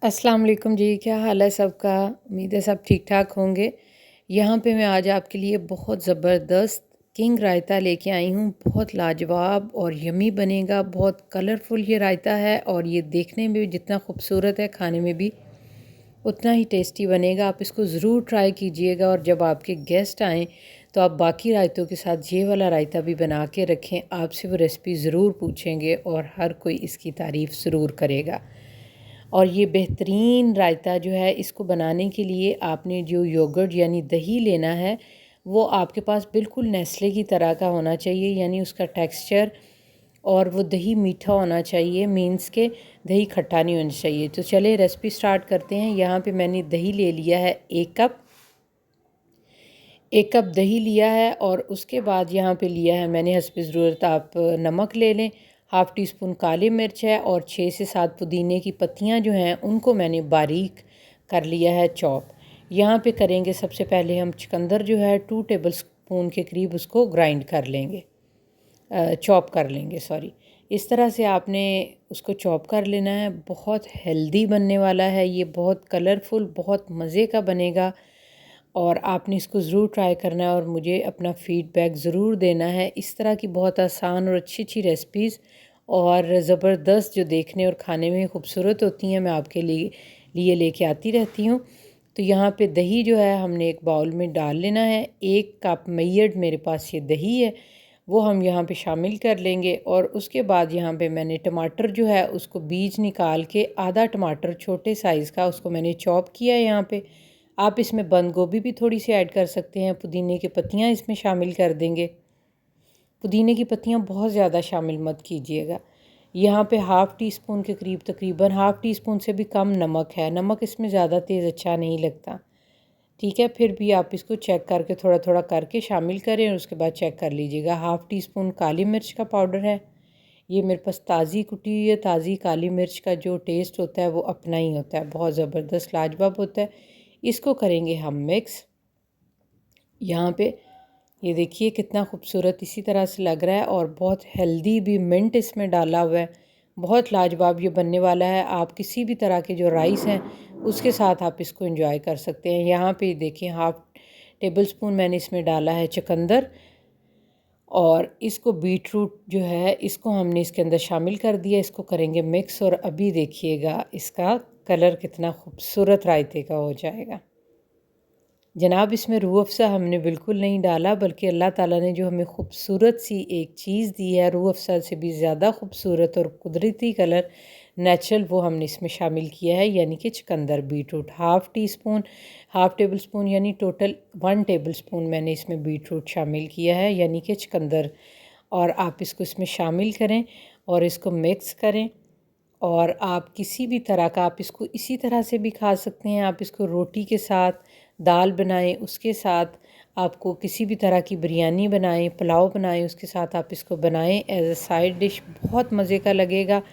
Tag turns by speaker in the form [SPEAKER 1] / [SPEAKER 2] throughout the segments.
[SPEAKER 1] अस्सलाम वालेकुम जी, क्या हाल है सबका। उम्मीद है सब ठीक ठाक होंगे। यहाँ पे मैं आज आपके लिए बहुत ज़बरदस्त किंग रायता लेके आई हूँ। बहुत लाजवाब और यमी बनेगा। बहुत कलरफुल ये रायता है और ये देखने में भी जितना खूबसूरत है, खाने में भी उतना ही टेस्टी बनेगा। आप इसको ज़रूर ट्राई कीजिएगा और जब आपके गेस्ट आएँ तो आप बाकी रायतों के साथ ये वाला रायता भी बना के रखें। आपसे वो रेसिपी ज़रूर पूछेंगे और हर कोई इसकी तारीफ़ ज़रूर करेगा। और ये बेहतरीन रायता जो है, इसको बनाने के लिए आपने जो योगर्ट यानी दही लेना है, वो आपके पास बिल्कुल नेस्ले की तरह का होना चाहिए, यानी उसका टेक्सचर। और वो दही मीठा होना चाहिए, मीन्स के दही खट्टा नहीं होना चाहिए। तो चले रेसिपी स्टार्ट करते हैं। यहाँ पे मैंने दही ले लिया है 1 कप दही लिया है। और उसके बाद यहाँ पे लिया है मैंने हस्ब ज़रूरत आप नमक ले लें। हाफ़ टी स्पून काली मिर्च है और 6 से 7 पुदीने की पत्तियाँ जो हैं उनको मैंने बारीक कर लिया है चॉप। यहाँ पे करेंगे सबसे पहले हम चुकंदर जो है 2 टेबल स्पून के करीब उसको ग्राइंड कर लेंगे, चॉप कर लेंगे, सॉरी। इस तरह से आपने उसको चॉप कर लेना है। बहुत हेल्दी बनने वाला है ये, बहुत कलरफुल, बहुत मज़े का बनेगा और आपने इसको ज़रूर ट्राई करना है और मुझे अपना फ़ीडबैक ज़रूर देना है। इस तरह की बहुत आसान और अच्छी अच्छी रेसिपीज़ और ज़बरदस्त जो देखने और खाने में खूबसूरत होती हैं, मैं आपके लिए लेके आती रहती हूँ। तो यहाँ पे दही जो है हमने एक बाउल में डाल लेना है। 1 कप मैयड मेरे पास ये दही है, वो हम यहाँ पे शामिल कर लेंगे। और उसके बाद यहाँ पे मैंने टमाटर जो है उसको बीज निकाल के, आधा टमाटर छोटे साइज़ का, उसको मैंने चॉप किया है यहाँ पे। आप इसमें बंद गोभी भी थोड़ी सी ऐड कर सकते हैं। पुदीने की पत्तियाँ इसमें शामिल कर देंगे। पुदीने की पत्तियाँ बहुत ज़्यादा शामिल मत कीजिएगा। यहाँ पे हाफ़ टी स्पून के करीब, तकरीबन हाफ़ टी स्पून से भी कम नमक है। नमक इसमें ज़्यादा तेज़ अच्छा नहीं लगता, ठीक है। फिर भी आप इसको चेक करके थोड़ा थोड़ा करके शामिल करें और उसके बाद चेक कर लीजिएगा। हाफ़ टी स्पून काली मिर्च का पाउडर है। ये मेरे पास ताज़ी कुटी हुई है। ताज़ी काली मिर्च का जो टेस्ट होता है वो अपना ही होता है, बहुत ज़बरदस्त लाजवाब होता है। इसको करेंगे हम मिक्स। यहाँ पे ये देखिए कितना खूबसूरत इसी तरह से लग रहा है और बहुत हेल्दी भी, मिंट इसमें डाला हुआ है। बहुत लाजवाब ये बनने वाला है। आप किसी भी तरह के जो राइस हैं उसके साथ आप इसको एंजॉय कर सकते हैं। यहाँ पे देखिए हाफ़ टेबल स्पून मैंने इसमें डाला है चुकंदर और इसको बीटरूट जो है इसको हमने इसके अंदर शामिल कर दिया। इसको करेंगे मिक्स और अभी देखिएगा इसका कलर कितना खूबसूरत रायते का हो जाएगा। जनाब, इसमें रूह अफ़ज़ा हमने बिल्कुल नहीं डाला, बल्कि अल्लाह ताला ने जो हमें खूबसूरत सी एक चीज़ दी है, रूह अफ़ज़ा से भी ज़्यादा खूबसूरत और कुदरती कलर नेचुरल, वो हमने इसमें शामिल किया है, यानी कि चुकंदर बीटरूट। हाफ़ टेबल स्पून यानी टोटल 1 टेबल स्पून मैंने इसमें बीटरूट शामिल किया है, यानी कि चुकंदर। और आप इसको इसमें शामिल करें और इसको मिक्स करें। और आप किसी भी तरह का, आप इसको इसी तरह से भी खा सकते हैं। आप इसको रोटी के साथ, दाल बनाएं उसके साथ, आपको किसी भी तरह की बिरयानी बनाएं, पुलाव बनाएं, उसके साथ आप इसको बनाएं एज अ साइड डिश, बहुत मज़े का लगेगा।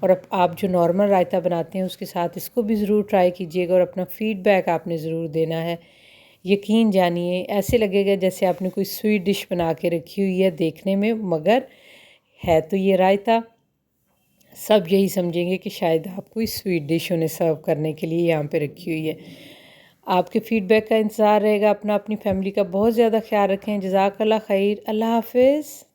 [SPEAKER 1] और अब आप जो नॉर्मल रायता बनाते हैं उसके साथ इसको भी ज़रूर ट्राई कीजिएगा और अपना फ़ीडबैक आपने ज़रूर देना है। यकीन जानिए ऐसे लगेगा जैसे आपने कोई स्वीट डिश बना के रखी हुई है देखने में, मगर है तो ये रायता। सब यही समझेंगे कि शायद आप कोई स्वीट डिश उन्हें सर्व करने के लिए यहाँ पे रखी हुई है। आपके फ़ीडबैक का इंतज़ार रहेगा। अपनी फैमिली का बहुत ज़्यादा ख्याल रखें। जज़ाकल्लाह खैर। अल्लाह हाफ़िज़।